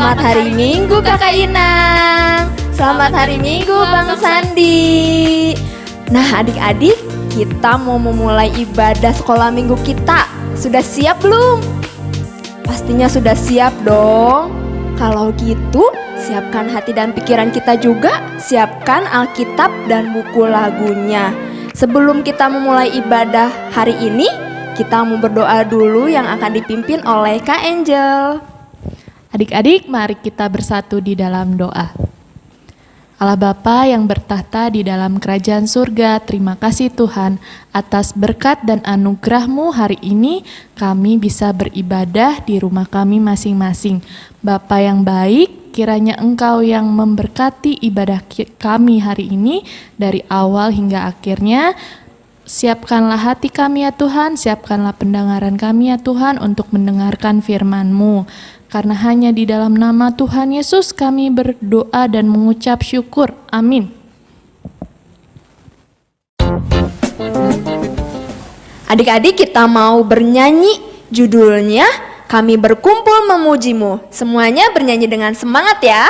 Selamat hari Minggu Kakak Inang. Selamat hari Minggu Bang Sandi. Nah adik-adik, kita mau memulai ibadah sekolah minggu kita. Sudah siap belum? Pastinya sudah siap dong. Kalau gitu, siapkan hati dan pikiran kita juga. Siapkan Alkitab dan buku lagunya. Sebelum kita memulai ibadah hari ini, kita mau berdoa dulu yang akan dipimpin oleh Kak Angel. Adik-adik, mari kita bersatu di dalam doa. Allah Bapa yang bertahta di dalam kerajaan surga, terima kasih Tuhan atas berkat dan anugerah-Mu hari ini kami bisa beribadah di rumah kami masing-masing. Bapa yang baik, kiranya Engkau yang memberkati ibadah kami hari ini dari awal hingga akhirnya. Siapkanlah hati kami ya Tuhan, siapkanlah pendengaran kami ya Tuhan untuk mendengarkan firman-Mu. Karena hanya di dalam nama Tuhan Yesus kami berdoa dan mengucap syukur. Amin. Adik-adik, kita mau bernyanyi, judulnya Kami Berkumpul Memuji-Mu. Semuanya bernyanyi dengan semangat ya.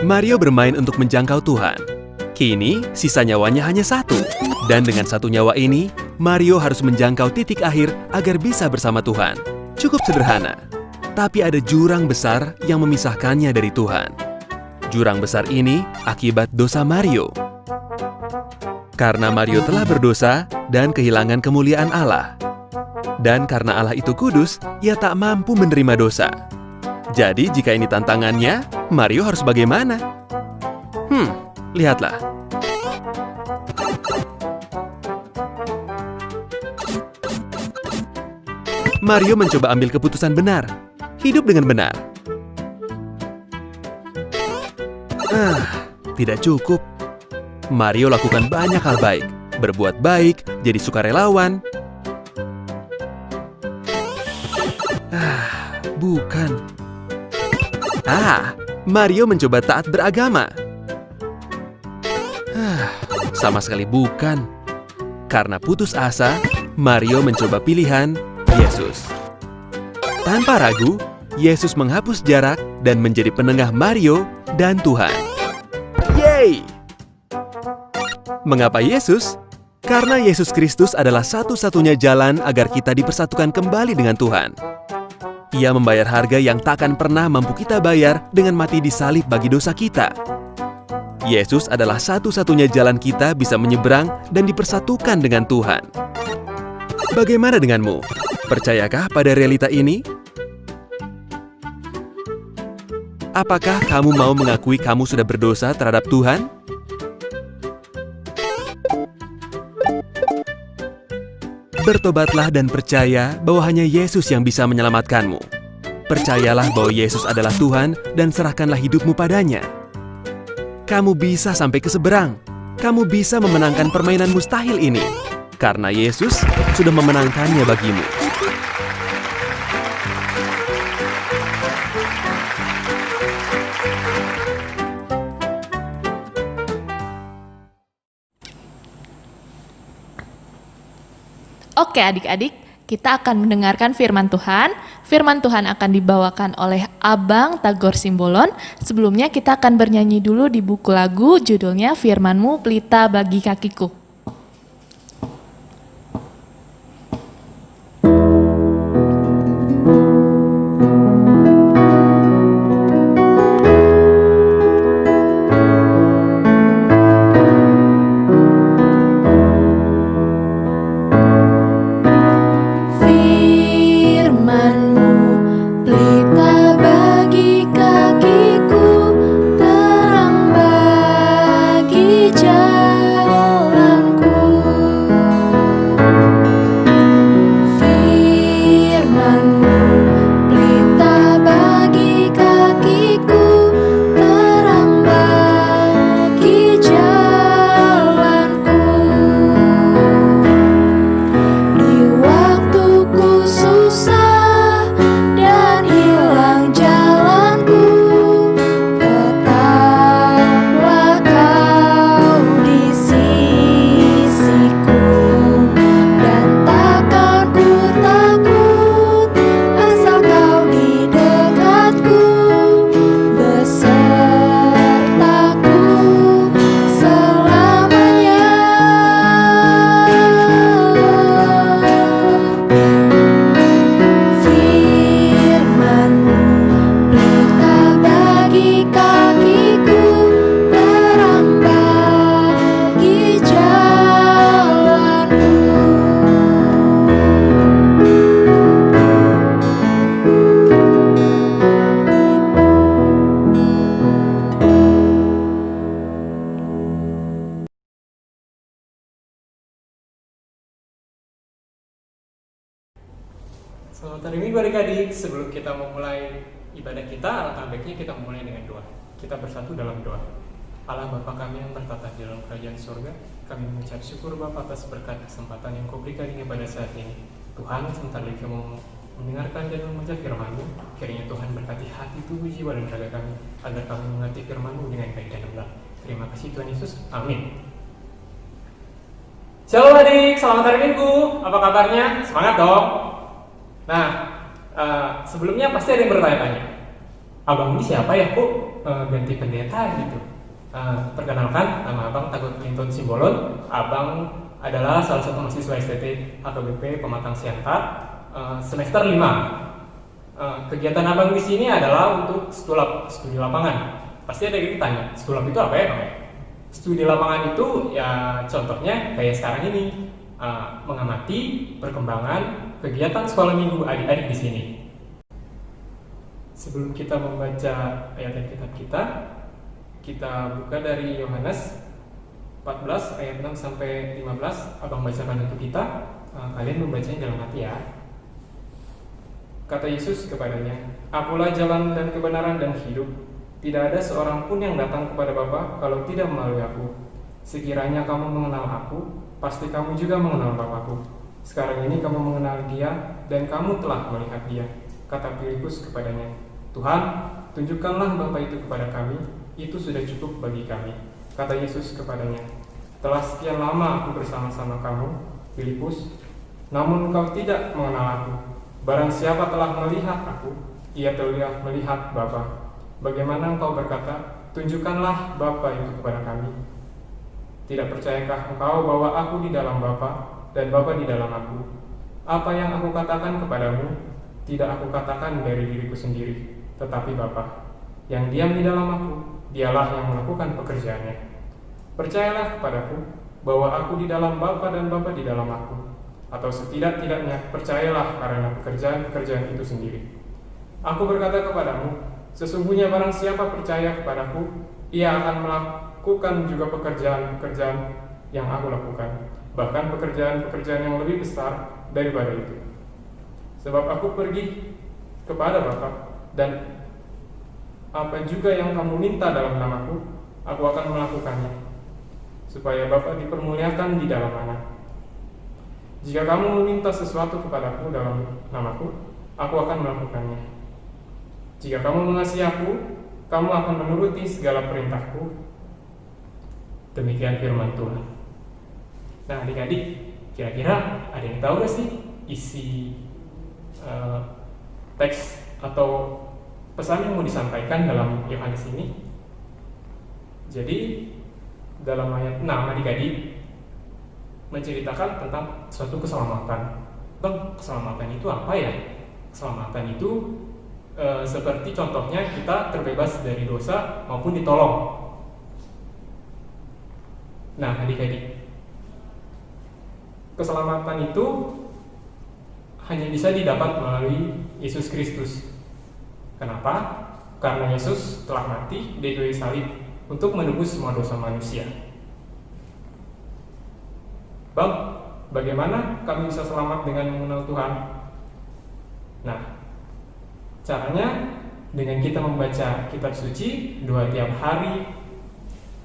Mario bermain untuk menjangkau Tuhan. Kini, sisa nyawanya hanya satu. Dan dengan satu nyawa ini, Mario harus menjangkau titik akhir agar bisa bersama Tuhan. Cukup sederhana. Tapi ada jurang besar yang memisahkannya dari Tuhan. Jurang besar ini akibat dosa Mario. Karena Mario telah berdosa dan kehilangan kemuliaan Allah. Dan karena Allah itu kudus, ia tak mampu menerima dosa. Jadi jika ini tantangannya, Mario harus bagaimana? Lihatlah. Mario mencoba ambil keputusan benar. Hidup dengan benar. Tidak cukup. Mario lakukan banyak hal baik. Berbuat baik, jadi sukarelawan. Bukan. Mario mencoba taat beragama. Sama sekali bukan. Karena putus asa, Mario mencoba pilihan Yesus. Tanpa ragu, Yesus menghapus jarak dan menjadi penengah Mario dan Tuhan. Yeay! Mengapa Yesus? Karena Yesus Kristus adalah satu-satunya jalan agar kita dipersatukan kembali dengan Tuhan. Ia membayar harga yang takkan pernah mampu kita bayar dengan mati di salib bagi dosa kita. Yesus adalah satu-satunya jalan kita bisa menyeberang dan dipersatukan dengan Tuhan. Bagaimana denganmu? Percayakah pada realita ini? Apakah kamu mau mengakui kamu sudah berdosa terhadap Tuhan? Bertobatlah dan percaya bahwa hanya Yesus yang bisa menyelamatkanmu. Percayalah bahwa Yesus adalah Tuhan dan serahkanlah hidupmu padanya. Kamu bisa sampai ke seberang. Kamu bisa memenangkan permainan mustahil ini. Karena Yesus sudah memenangkannya bagimu. Oke adik-adik, kita akan mendengarkan firman Tuhan. Firman Tuhan akan dibawakan oleh Abang Tagor Simbolon. Sebelumnya kita akan bernyanyi dulu di buku lagu judulnya Firman-Mu Pelita Bagi Kakiku. Selamat hari Minggu adik-adik. Sebelum kita memulai ibadah kita, alangkah baiknya kita memulai dengan doa. Kita bersatu dalam doa. Allah Bapa kami yang bertata di dalam kerajaan surga, kami mengucap syukur Bapa atas berkat kesempatan yang Kau berikan ini pada saat ini. Tuhan, sebentar lagi kami mendengarkan dan membaca firman-Mu. Kiranya Tuhan berkati hati, tubuh, jiwa, dan raga kami, agar kami mengerti firman-Mu dengan baik dan benar. Terima kasih Tuhan Yesus. Amin. Shalom adik, selamat hari Minggu. Apa kabarnya? Semangat dong. Nah, sebelumnya pasti ada yang bertanya-tanya, abang ini siapa ya kok ganti pendeta gitu? Perkenalkan, nama abang Tagor Clinton Simbolon. Abang adalah salah satu mahasiswa STT HKBP Pematang Siantar semester 5. Kegiatan abang di sini adalah untuk studi lapangan. Pasti ada yang ditanya, studi itu apa ya? Studi lapangan itu ya contohnya kayak sekarang ini, mengamati perkembangan kegiatan sekolah minggu adik-adik di sini. Sebelum kita membaca ayat Alkitab kita buka dari Yohanes 14 ayat 6 sampai 15. Abang bacakan untuk kita. Kalian membacanya dalam hati ya. Kata Yesus kepadanya, "Akulah jalan dan kebenaran dan hidup. Tidak ada seorang pun yang datang kepada Bapa kalau tidak melalui aku. Sekiranya kamu mengenal aku, pasti kamu juga mengenal Bapakku. Sekarang ini kamu mengenal Dia dan kamu telah melihat Dia." Kata Filipus kepadanya, "Tuhan, tunjukkanlah Bapa itu kepada kami, itu sudah cukup bagi kami." Kata Yesus kepadanya, "Telah sekian lama aku bersama-sama kamu, Filipus, namun engkau tidak mengenal aku. Barang siapa telah melihat aku, ia telah melihat Bapa. Bagaimana engkau berkata, tunjukkanlah Bapa itu kepada kami? Tidak percayakah engkau bahwa aku di dalam Bapa dan Bapa di dalam aku? Apa yang aku katakan kepadamu, tidak aku katakan dari diriku sendiri, tetapi Bapa yang diam di dalam aku, dialah yang melakukan pekerjaannya. Percayalah kepadaku bahwa aku di dalam Bapa dan Bapa di dalam aku, atau setidak-tidaknya percayalah karena pekerjaan-pekerjaan itu sendiri. Aku berkata kepadamu, sesungguhnya barang siapa percaya kepadaku, ia akan melakukan juga pekerjaan-pekerjaan yang aku lakukan, bahkan pekerjaan-pekerjaan yang lebih besar daripada itu. Sebab aku pergi kepada Bapa, dan apa juga yang kamu minta dalam namaku, aku akan melakukannya, supaya Bapa dipermuliakan di dalam Anak. Jika kamu meminta sesuatu kepadaku dalam namaku, aku akan melakukannya. Jika kamu mengasihi aku, kamu akan menuruti segala perintahku. Demikian firman Tuhan. Nah, adik-adik, kira-kira ada yang tahu gak sih isi teks atau pesan yang mau disampaikan dalam Yohanes ini? Jadi, dalam ayat 6, adik-adik menceritakan tentang suatu keselamatan. Bang, keselamatan itu apa ya? Keselamatan itu seperti contohnya kita terbebas dari dosa maupun ditolong. Nah, adik-adik, keselamatan itu hanya bisa didapat melalui Yesus Kristus. Kenapa? Karena Yesus telah mati di kayu salib untuk menebus semua dosa manusia. Bang, bagaimana kami bisa selamat dengan mengenal Tuhan? Nah, caranya dengan kita membaca kitab suci 2 tiap hari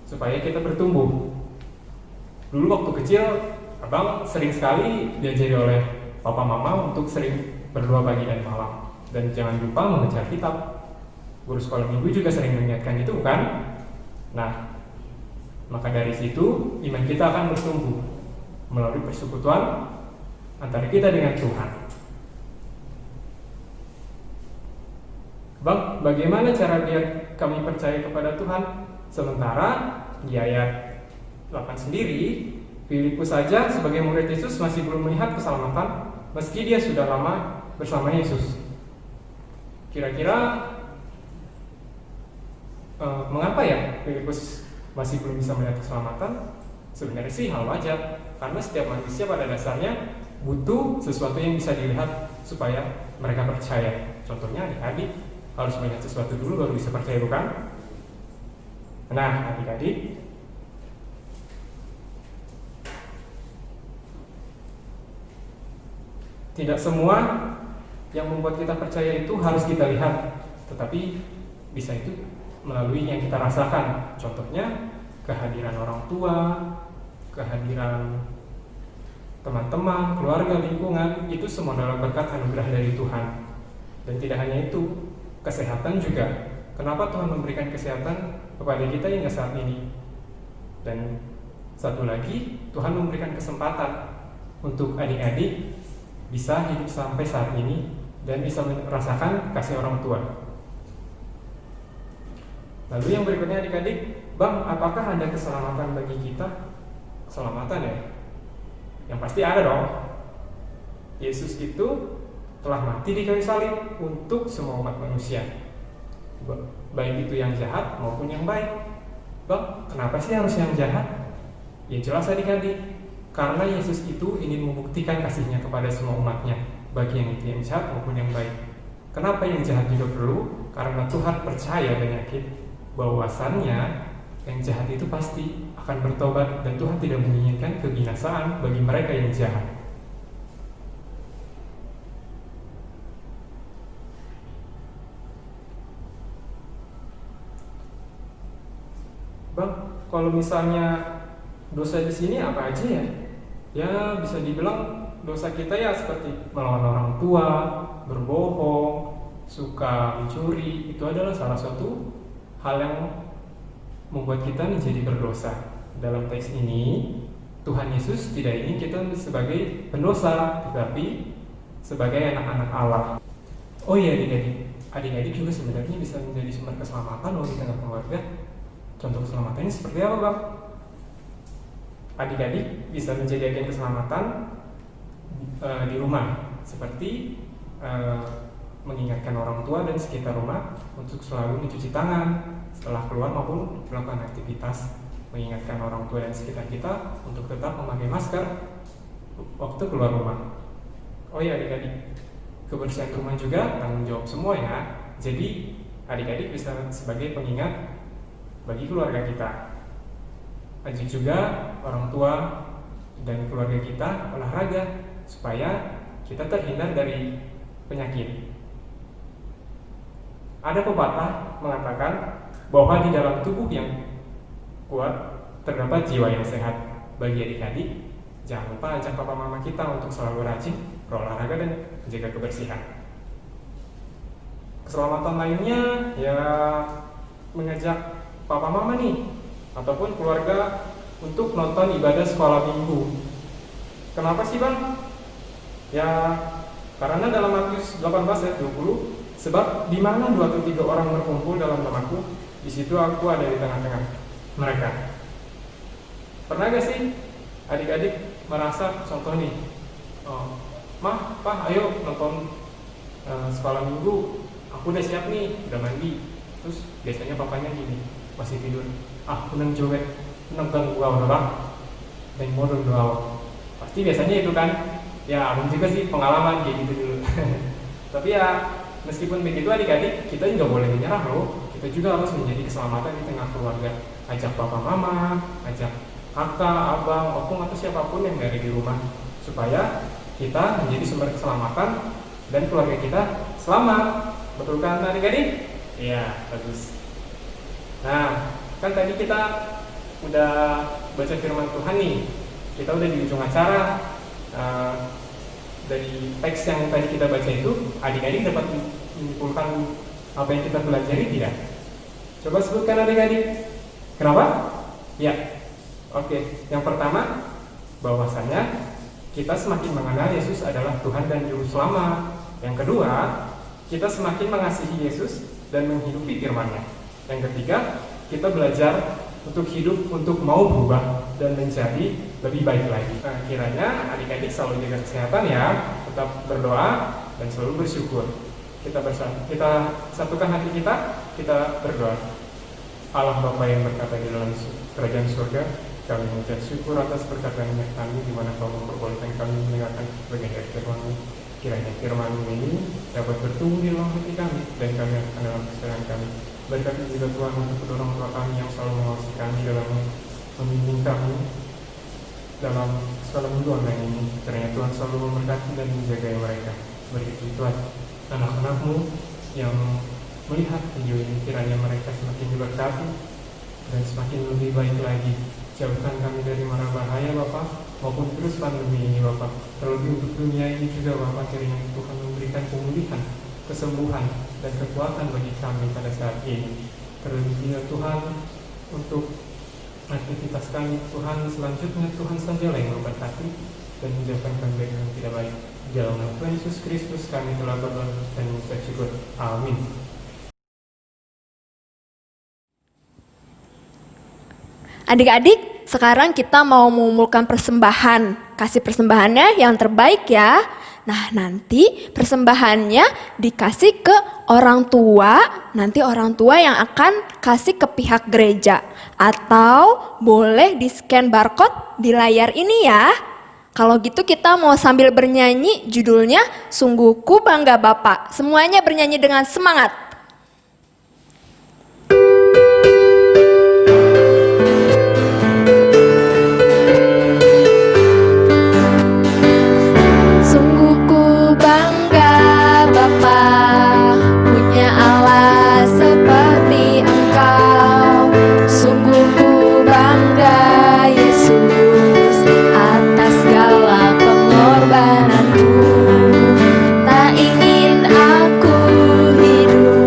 supaya kita bertumbuh. Dulu waktu kecil, Abang sering sekali diajari oleh papa mama untuk sering berdoa pagi dan malam, dan jangan lupa mengejar kitab. Guru sekolah minggu juga sering mengingatkan itu, bukan? Nah, maka dari situ iman kita akan bertumbuh melalui persekutuan antara kita dengan Tuhan. Bang, bagaimana cara biar kami percaya kepada Tuhan? Sementara di ayat 8 sendiri, Filipus saja sebagai murid Yesus masih belum melihat keselamatan meski dia sudah lama bersama Yesus. Kira-kira mengapa ya Filipus masih belum bisa melihat keselamatan? Sebenarnya sih hal wajar, karena setiap manusia pada dasarnya butuh sesuatu yang bisa dilihat supaya mereka percaya. Contohnya adik-adik harus melihat sesuatu dulu baru bisa percaya, bukan? Nah, adik-adik, tidak semua yang membuat kita percaya itu harus kita lihat, tetapi bisa itu melalui yang kita rasakan. Contohnya kehadiran orang tua, kehadiran teman-teman, keluarga, lingkungan, itu semua adalah berkat anugerah dari Tuhan. Dan tidak hanya itu, kesehatan juga. Kenapa Tuhan memberikan kesehatan kepada kita hingga saat ini? Dan satu lagi, Tuhan memberikan kesempatan untuk adik-adik bisa hidup sampai saat ini dan bisa merasakan kasih orang tua. Lalu yang berikutnya adik-adik, Bang, apakah ada keselamatan bagi kita? Keselamatan ya? Yang pasti ada dong. Yesus itu telah mati di kayu salib untuk semua umat manusia, baik itu yang jahat maupun yang baik. Bang, kenapa sih harus yang jahat? Ya jelas adik-adik, karena Yesus itu ingin membuktikan kasihnya kepada semua umatnya, bagi yang itu yang jahat maupun yang baik. Kenapa yang jahat juga perlu? Karena Tuhan percaya dan yakin bahwasannya yang jahat itu pasti akan bertobat, dan Tuhan tidak menginginkan kebinasaan bagi mereka yang jahat. Bang, kalau misalnya dosa di sini apa aja ya? Ya bisa dibilang dosa kita ya seperti melawan orang tua, berbohong, suka mencuri. Itu adalah salah satu hal yang membuat kita menjadi berdosa. Dalam teks ini, Tuhan Yesus tidak ingin kita sebagai pendosa, tetapi sebagai anak-anak Allah. Oh iya adik-adik juga sebenarnya bisa menjadi sumber keselamatan loh di tengah keluarga. Contoh keselamatannya seperti apa, Bang? adik-adik bisa menjadi agen keselamatan di rumah, seperti mengingatkan orang tua dan sekitar rumah untuk selalu mencuci tangan setelah keluar maupun melakukan aktivitas, mengingatkan orang tua dan sekitar kita untuk tetap memakai masker waktu keluar rumah. Oh ya adik-adik, kebersihan rumah juga tanggung jawab semua ya. Jadi adik-adik bisa sebagai pengingat bagi keluarga kita. Ajak juga orang tua dan keluarga kita olahraga supaya kita terhindar dari penyakit. Ada pepatah mengatakan bahwa di dalam tubuh yang kuat terdapat jiwa yang sehat. Bagi adik-adik, jangan lupa ajak papa mama kita untuk selalu rajin berolahraga dan menjaga kebersihan. Keselamatan lainnya ya mengajak papa mama nih ataupun keluarga untuk nonton ibadah sekolah minggu. Kenapa sih bang? Ya karena dalam Matius 18 ayat 20, sebab di mana 2 atau 3 orang berkumpul dalam namaku, di situ aku ada di tengah-tengah mereka. Pernah gak sih adik-adik merasa contoh nih, mah, pah, ayo nonton sekolah minggu, aku udah siap nih, udah mandi. Terus biasanya papanya gini, masih tidur, aku nang joget, nang ganggu udah bang, dan modal doa. Pasti biasanya itu kan, ya aku juga sih pengalaman kayak gitu dulu. Tapi ya meskipun begitu adik-adik, kita juga boleh menyerah loh. Kita juga harus menjadi keselamatan di tengah keluarga. Ajak papa mama, ajak kakak, abang, opung atau siapapun yang dari di rumah, supaya kita menjadi sumber keselamatan dan keluarga kita selamat. Betul kan adik-adik? Iya, bagus. Nah, kan tadi kita udah baca firman Tuhan nih. Kita udah di ujung acara. Dari teks yang tadi kita baca itu, adik-adik dapat menyimpulkan apa yang kita pelajari tidak? Coba sebutkan adik-adik. Kenapa? Ya. Oke, yang pertama, bahwasanya kita semakin mengenal Yesus adalah Tuhan dan Juru Selamat. Yang kedua, kita semakin mengasihi Yesus dan menghidupi firman-Nya. Yang ketiga, kita belajar untuk hidup, untuk mau berubah dan menjadi lebih baik lagi. Nah, kiranya adik-adik selalu jaga kesehatan ya, tetap berdoa dan selalu bersyukur. Kita satukan hati kita berdoa. Allah Bapa yang berkata di dalam kerajaan surga, kami mengucap syukur atas perkataan kami di mana Kau memperbolehkan kami mendengarkan bagian dari firman-Mu. Kiranya firman-Mu ini dapat bertumbuh di dalam hati kami dan kami akan dalam kesehatan kami. Berkati juga Tuhan untuk kedua orang tua kami yang selalu mengawasi kami dalam membimbing kami dalam sekolah minggu online ini. Kiranya Tuhan selalu memberkati dan menjaga mereka. Begitu Tuhan, anak-anak-Mu yang melihat video ini, kiranya mereka semakin diberkati dan semakin lebih baik lagi. Jauhkan kami dari mara bahaya Bapak, maupun virus pandemi ini Bapak. Terlebih untuk dunia ini juga Bapak, kiranya Tuhan memberikan pemulihan, kesembuhan dan kekuatan bagi kami pada saat ini. Terlebih Tuhan untuk aktivitas kami, Tuhan selanjutnya Tuhan sajalah yang memberkati dan menjauhkan kami dari yang tidak baik. Dalam nama Tuhan Yesus Kristus kami telah berdoa dan mengucap syukur. Amin. Adik-adik, sekarang kita mau mengumpulkan persembahan. Kasih persembahannya yang terbaik ya. Nah, nanti persembahannya dikasih ke orang tua. Nanti orang tua yang akan kasih ke pihak gereja. Atau boleh di-scan barcode di layar ini ya. Kalau gitu kita mau sambil bernyanyi, judulnya Sungguh Ku Bangga Bapa. Semuanya bernyanyi dengan semangat. Tak ingin aku hidup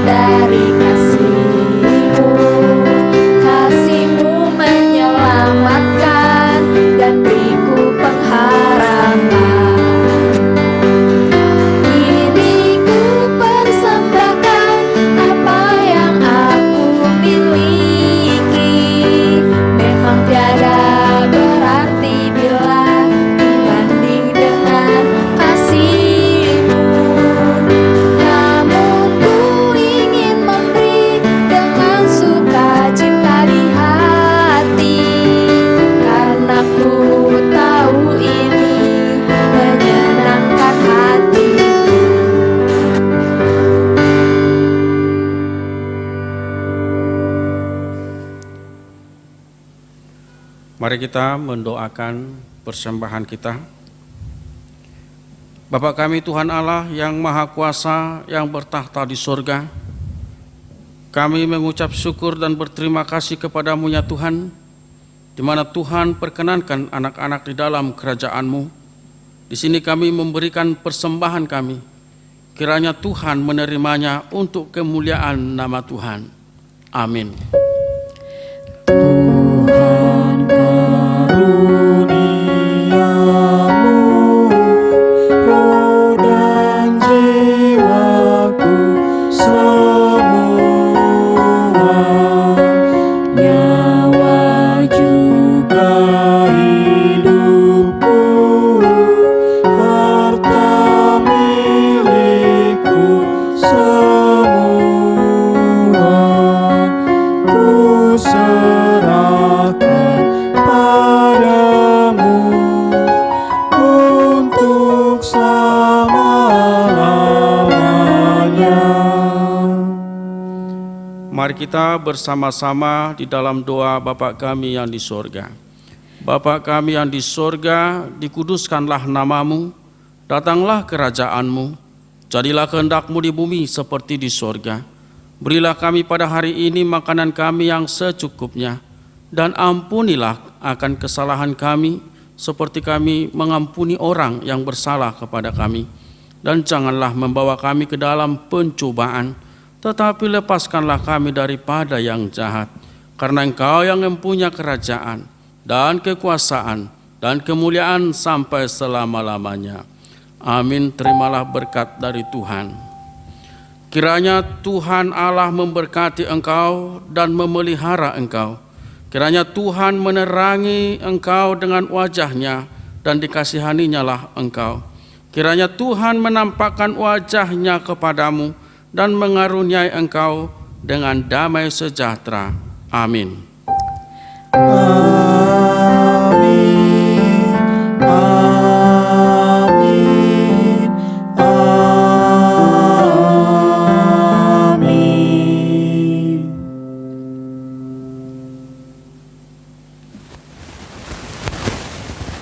dari kasih-Mu. Kasih-Mu menyelamatkan dan beriku pengharapan. Kini ku persembahkan apa yang aku miliki. Memang tiada berarti bila dibanding dengan kasih-Mu. Namun ku ingin memberi dengan sukacita di hati, karena ku tahu ini menyenangkan hati-Mu. Mari kita mendoakan persembahan kita. Bapa kami Tuhan Allah yang Maha Kuasa yang bertahta di surga, kami mengucap syukur dan berterima kasih kepadamu ya Tuhan, di mana Tuhan perkenankan anak-anak di dalam kerajaan-Mu. Di sini kami memberikan persembahan kami, kiranya Tuhan menerimanya untuk kemuliaan nama Tuhan. Amin. Tuhan karuniamu, roh dan jiwaku semua, nyawa juga hidupku, harta milikku semua, ku serahkan padamu untuk selama-lamanya. Mari kita bersama-sama di dalam doa Bapa kami yang di sorga. Bapa kami yang di sorga, dikuduskanlah namamu, datanglah kerajaan-Mu, jadilah kehendak-Mu di bumi seperti di sorga. Berilah kami pada hari ini makanan kami yang secukupnya, dan ampunilah akan kesalahan kami, seperti kami mengampuni orang yang bersalah kepada kami. Dan janganlah membawa kami ke dalam pencobaan, tetapi lepaskanlah kami daripada yang jahat. Karena Engkau yang mempunyai kerajaan, dan kekuasaan, dan kemuliaan sampai selama-lamanya. Amin. Terimalah berkat dari Tuhan. Kiranya Tuhan Allah memberkati engkau dan memelihara engkau. Kiranya Tuhan menerangi engkau dengan wajah-Nya dan dikasihaninya lah engkau. Kiranya Tuhan menampakkan wajah-Nya kepadamu dan mengaruniai engkau dengan damai sejahtera. Amin. Amin, amin, amin.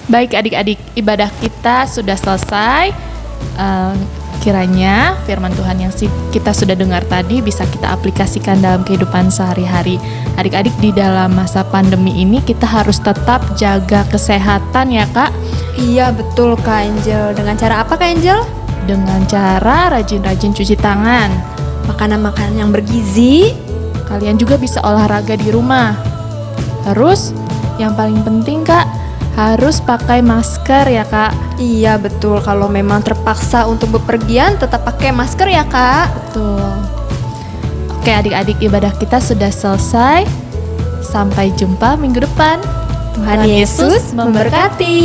Baik adik-adik, ibadah kita sudah selesai. Kiranya firman Tuhan yang kita sudah dengar tadi bisa kita aplikasikan dalam kehidupan sehari-hari. Adik-adik, di dalam masa pandemi ini kita harus tetap jaga kesehatan ya Kak. Iya betul Kak Angel. Dengan cara apa Kak Angel? Dengan cara rajin-rajin cuci tangan. Makanan-makanan yang bergizi. Kalian juga bisa olahraga di rumah. Terus yang paling penting Kak, harus pakai masker ya Kak. Iya betul, kalau memang terpaksa untuk bepergian tetap pakai masker ya Kak. Betul. Oke adik-adik, ibadah kita sudah selesai. Sampai jumpa minggu depan. Tuhan Yesus memberkati.